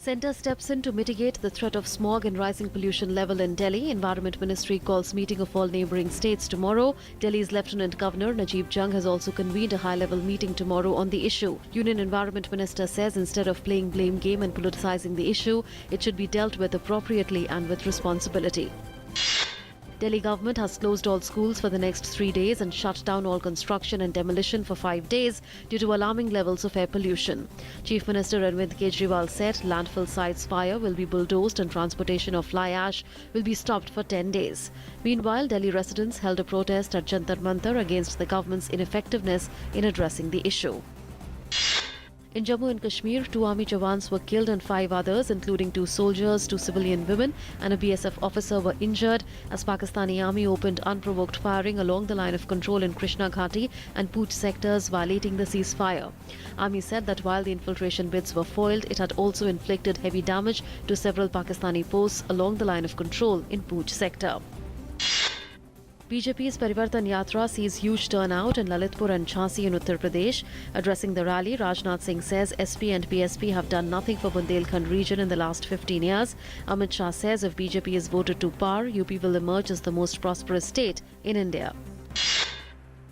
Centre steps in to mitigate the threat of smog and rising pollution level in Delhi. Environment Ministry calls meeting of all neighbouring states tomorrow. Delhi's Lieutenant Governor Najib Jung has also convened a high-level meeting tomorrow on the issue. Union Environment Minister says instead of playing blame game and politicising the issue, it should be dealt with appropriately and with responsibility. Delhi government has closed all schools for the next 3 days and shut down all construction and demolition for 5 days due to alarming levels of air pollution. Chief Minister Arvind Kejriwal said landfill sites fire will be bulldozed and transportation of fly ash will be stopped for 10 days. Meanwhile, Delhi residents held a protest at Jantar Mantar against the government's ineffectiveness in addressing the issue. In Jammu and Kashmir, 2 army jawans were killed and 5 others, including 2 soldiers, 2 civilian women and a BSF officer were injured as Pakistani army opened unprovoked firing along the line of control in Krishna Ghati and Pooch sectors, violating the ceasefire. Army said that while the infiltration bids were foiled, it had also inflicted heavy damage to several Pakistani posts along the line of control in Pooch sector. BJP's Parivartan Yatra sees huge turnout in Lalitpur and Jhansi in Uttar Pradesh. Addressing the rally, Rajnath Singh says SP and PSP have done nothing for Bundelkhand region in the last 15 years. Amit Shah says if BJP is voted to power, UP will emerge as the most prosperous state in India.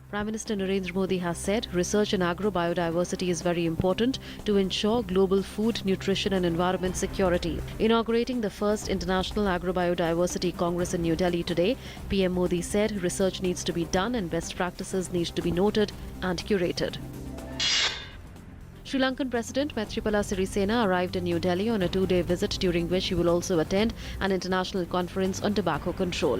Prime Minister Narendra Modi has said research in agro-biodiversity is very important to ensure global food, nutrition and environment security. Inaugurating the first International Agro-Biodiversity Congress in New Delhi today, PM Modi said research needs to be done and best practices need to be noted and curated. Sri Lankan President Maithripala Sirisena arrived in New Delhi on a 2-day visit during which he will also attend an international conference on tobacco control.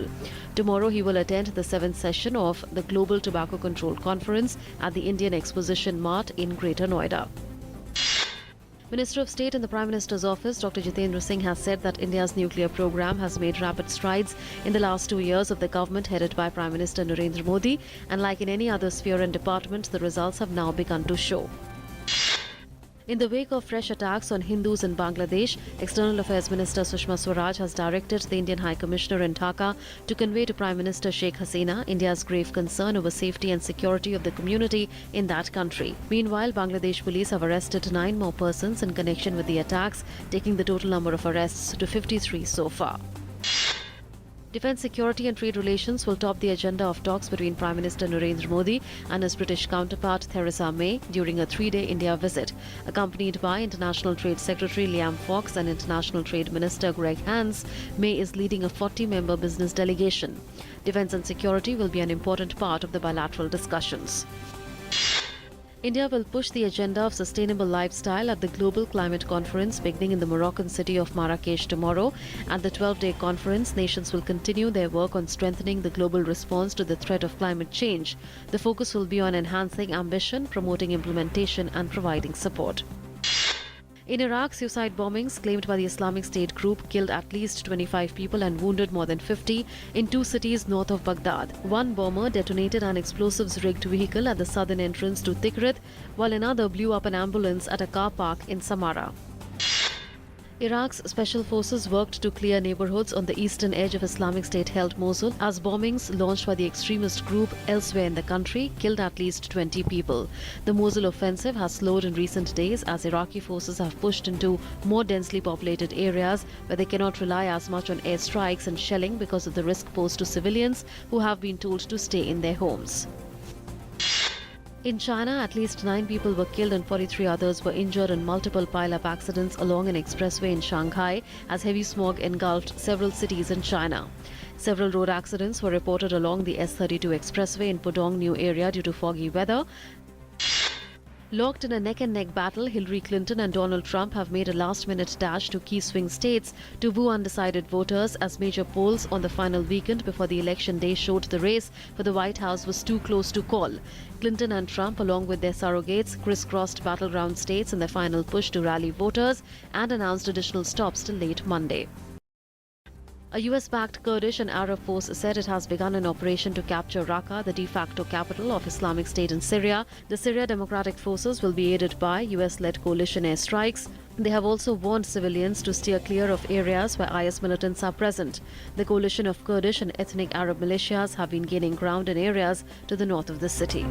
Tomorrow he will attend the 7th session of the Global Tobacco Control Conference at the Indian Exposition Mart in Greater Noida. Minister of State in the Prime Minister's office, Dr. Jitendra Singh, has said that India's nuclear program has made rapid strides in the last 2 years of the government headed by Prime Minister Narendra Modi, and like in any other sphere and department, the results have now begun to show. In the wake of fresh attacks on Hindus in Bangladesh, External Affairs Minister Sushma Swaraj has directed the Indian High Commissioner in Dhaka to convey to Prime Minister Sheikh Hasina India's grave concern over safety and security of the community in that country. Meanwhile, Bangladesh police have arrested 9 more persons in connection with the attacks, taking the total number of arrests to 53 so far. Defence, security and trade relations will top the agenda of talks between Prime Minister Narendra Modi and his British counterpart Theresa May during a 3-day India visit. Accompanied by International Trade Secretary Liam Fox and International Trade Minister Greg Hans, May is leading a 40-member business delegation. Defence and security will be an important part of the bilateral discussions. India will push the agenda of sustainable lifestyle at the Global Climate Conference beginning in the Moroccan city of Marrakesh tomorrow. At the 12-day conference, nations will continue their work on strengthening the global response to the threat of climate change. The focus will be on enhancing ambition, promoting implementation and providing support. In Iraq, suicide bombings claimed by the Islamic State group killed at least 25 people and wounded more than 50 in 2 cities north of Baghdad. One bomber detonated an explosives-rigged vehicle at the southern entrance to Tikrit, while another blew up an ambulance at a car park in Samara. Iraq's special forces worked to clear neighborhoods on the eastern edge of Islamic State-held Mosul as bombings launched by the extremist group elsewhere in the country killed at least 20 people. The Mosul offensive has slowed in recent days as Iraqi forces have pushed into more densely populated areas where they cannot rely as much on airstrikes and shelling because of the risk posed to civilians who have been told to stay in their homes. In China, at least 9 people were killed and 43 others were injured in multiple pile-up accidents along an expressway in Shanghai as heavy smog engulfed several cities in China. Several road accidents were reported along the S32 expressway in Pudong New area due to foggy weather. Locked in a neck-and-neck battle, Hillary Clinton and Donald Trump have made a last-minute dash to key swing states to woo undecided voters as major polls on the final weekend before the election day showed the race for the White House was too close to call. Clinton and Trump, along with their surrogates, crisscrossed battleground states in their final push to rally voters and announced additional stops till late Monday. A US-backed Kurdish and Arab force said it has begun an operation to capture Raqqa, the de facto capital of Islamic State in Syria. The Syria Democratic Forces will be aided by US-led coalition airstrikes. They have also warned civilians to steer clear of areas where IS militants are present. The coalition of Kurdish and ethnic Arab militias have been gaining ground in areas to the north of the city.